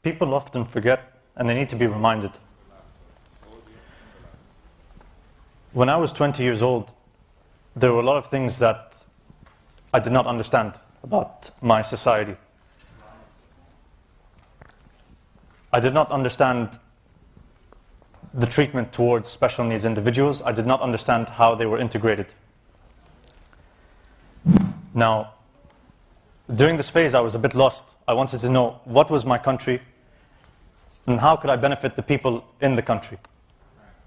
people often forget and they need to be reminded. When I was 20 years old, there were a lot of things that I did not understand about my society. I did not understand the treatment towards special needs individuals. I did not understand how they were integrated. Now, during this phase, I was a bit lost. I wanted to know what was my country and how could I benefit the people in the country,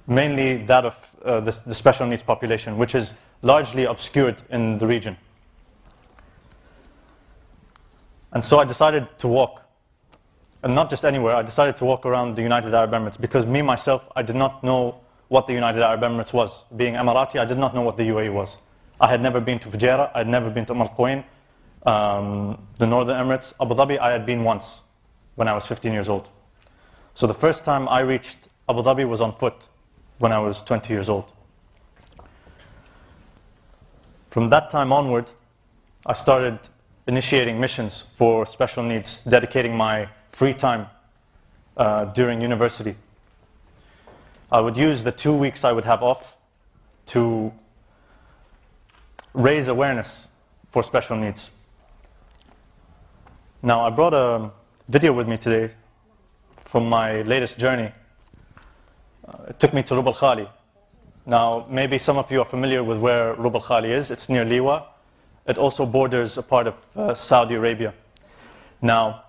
mainly that of the special needs population, which is largely obscured in the region. And so I decided to walk, and not just anywhere, I decided to walk around the United Arab Emirates because me, myself, I did not know what the United Arab Emirates was. Being Emirati, I did not know what the UAE was. I had never been to Fujairah, I had never been to Al Quwain, the Northern Emirates. Abu Dhabi, I had been once when I was 15 years old. So the first time I reached Abu Dhabi was on foot when I was 20 years old. From that time onward, I started initiating missions for special needs, dedicating my free time during university. I would use the 2 weeks I would have off to raise awareness for special needs. Now, I brought a video with me today from my latest journey. It took me to Rub Al Khali. Now, maybe some of you are familiar with where Rub Al Khali is. It's near Liwa. It also borders a part of Saudi Arabia. Now,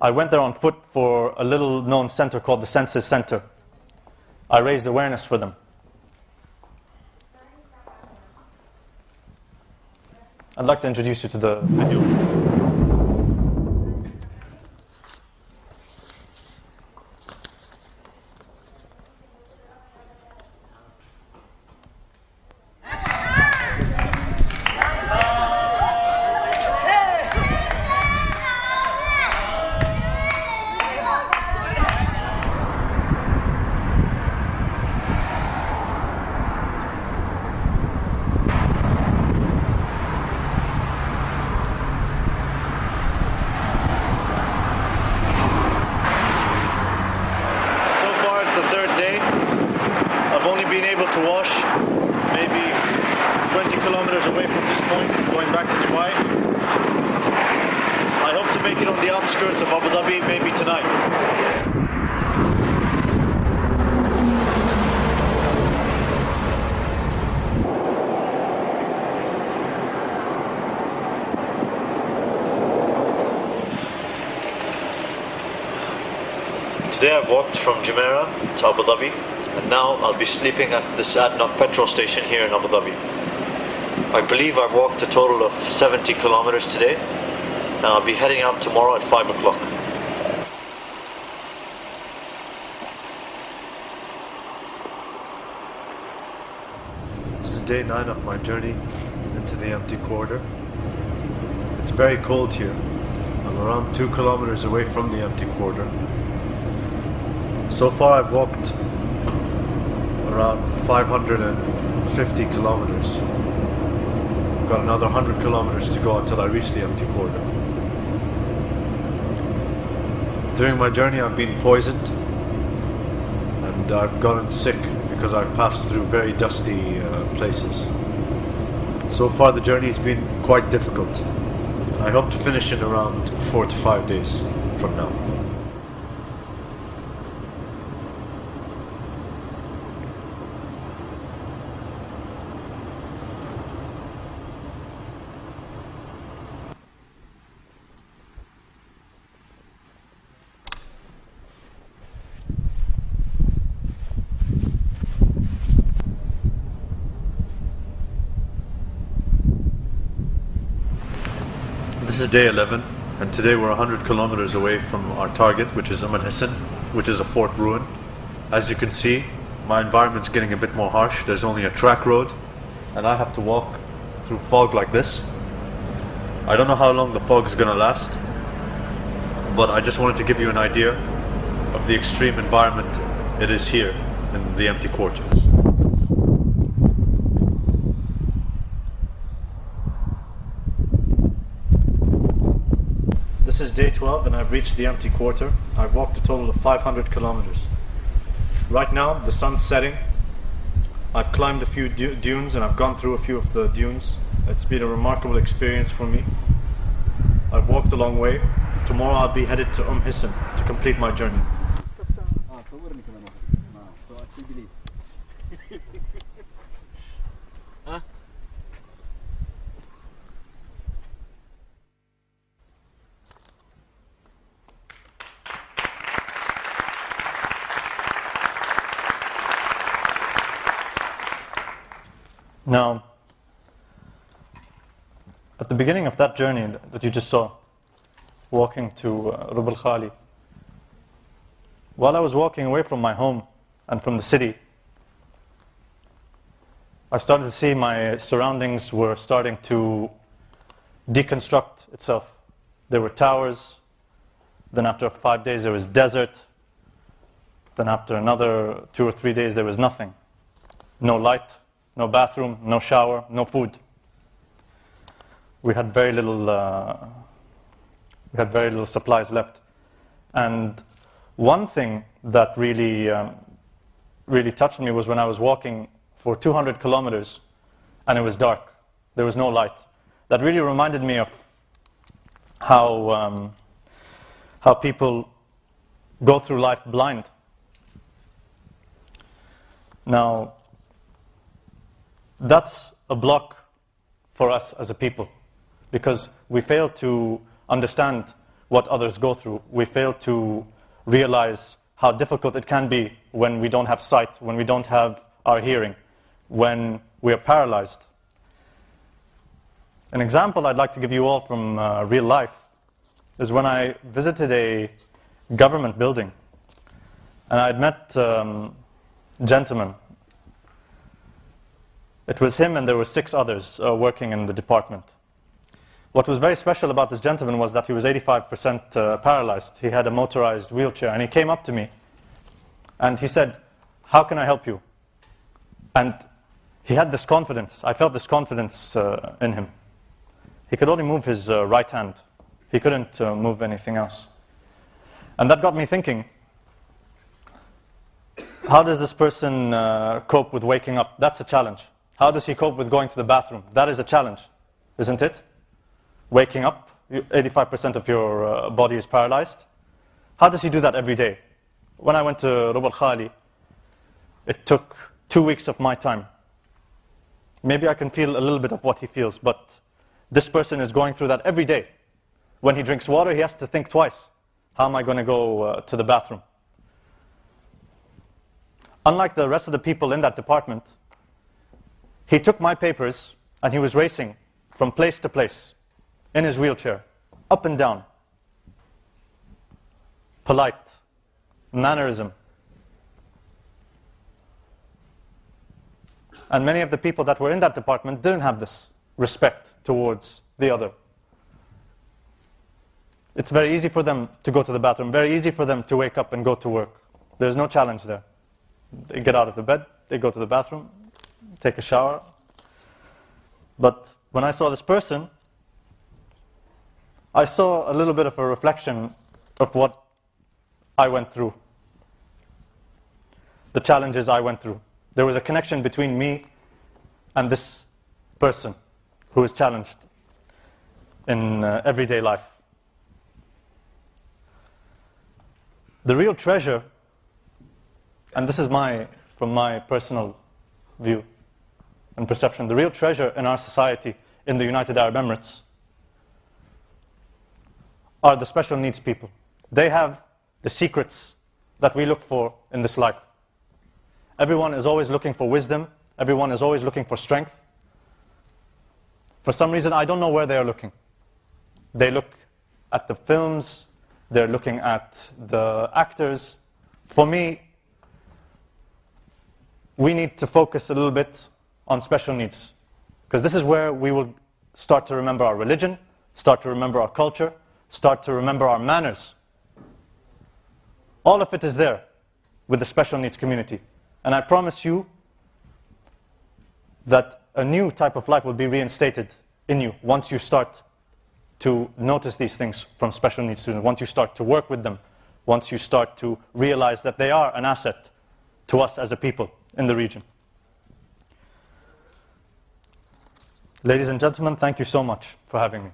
I went there on foot for a little known center called the Census Center. I raised awareness for them. I'd like to introduce you to the video. Today I've walked from Jumeirah to Abu Dhabi, and now I'll be sleeping at this ADNOC petrol station here in Abu Dhabi. I believe I've walked a total of 70 kilometers today, and I'll be heading out tomorrow at 5 o'clock. This is day 9 of my journey into the empty quarter. It's very cold here. I'm around 2 kilometers away from the empty quarter. So far I've walked around 550 kilometers. I've got another 100 kilometers to go until I reach the empty quarter. During my journey I've been poisoned and I've gotten sick because I've passed through very dusty places. So far the journey has been quite difficult. I hope to finish in around 4 to 5 days from now. This is day 11, and today we're 100 kilometers away from our target, which is Hissan, which is a fort ruin. As you can see, my environment's getting a bit more harsh. There's only a track road, and I have to walk through fog like this. I don't know how long the fog is going to last, but I just wanted to give you an idea of the extreme environment it is here in the empty quarter. This is day 12 and I've reached the empty quarter. I've walked a total of 500 kilometers. Right now, the sun's setting. I've climbed a few dunes and I've gone through a few of the dunes. It's been a remarkable experience for me. I've walked a long way. Tomorrow I'll be headed to Hisn to complete my journey. Now, at the beginning of that journey that you just saw, walking to Rub Al Khali, while I was walking away from my home and from the city, I started to see my surroundings were starting to deconstruct itself. There were towers, then after 5 days there was desert, then after another 2 or 3 days there was nothing. No light, no bathroom, no shower, no food. We had very little supplies left. And one thing that really touched me was when I was walking for 200 kilometers and it was dark. There was no light. That really reminded me of how people go through life blind. Now, that's a block for us as a people, because we fail to understand what others go through. We fail to realize how difficult it can be when we don't have sight, when we don't have our hearing, when we are paralyzed. An example I'd like to give you all from real life is when I visited a government building and I'd met a gentleman. It was him and there were 6 others working in the department. What was very special about this gentleman was that he was 85% paralyzed. He had a motorized wheelchair and he came up to me and he said, "How can I help you?" And he had this confidence. I felt this confidence in him. He could only move his right hand. He couldn't move anything else. And that got me thinking, how does this person cope with waking up? That's a challenge. How does he cope with going to the bathroom? That is a challenge, isn't it? Waking up, 85% of your body is paralyzed. How does he do that every day? When I went to Rub Al Khali, it took 2 weeks of my time. Maybe I can feel a little bit of what he feels, but this person is going through that every day. When he drinks water, he has to think twice. How am I going to go to the bathroom? Unlike the rest of the people in that department, he took my papers and he was racing from place to place in his wheelchair, up and down. Polite, mannerism. And many of the people that were in that department didn't have this respect towards the other. It's very easy for them to go to the bathroom, very easy for them to wake up and go to work. There's no challenge there. They get out of the bed, they go to the bathroom, take a shower. But when I saw this person, I saw a little bit of a reflection of what I went through, the challenges I went through. There was a connection between me and this person who is challenged in everyday life. The real treasure, and this is from my personal view and perception, the real treasure in our society in the United Arab Emirates are the special needs people. They have the secrets that we look for in this life. Everyone is always looking for wisdom. Everyone is always looking for strength. For some reason, I don't know where they are looking. They look at the films, they're looking at the actors. For me, we need to focus a little bit on special needs, because this is where we will start to remember our religion, start to remember our culture, start to remember our manners. All of it is there with the special needs community. And I promise you that a new type of life will be reinstated in you once you start to notice these things from special needs students, once you start to work with them, once you start to realize that they are an asset to us as a people in the region. Ladies and gentlemen, thank you so much for having me.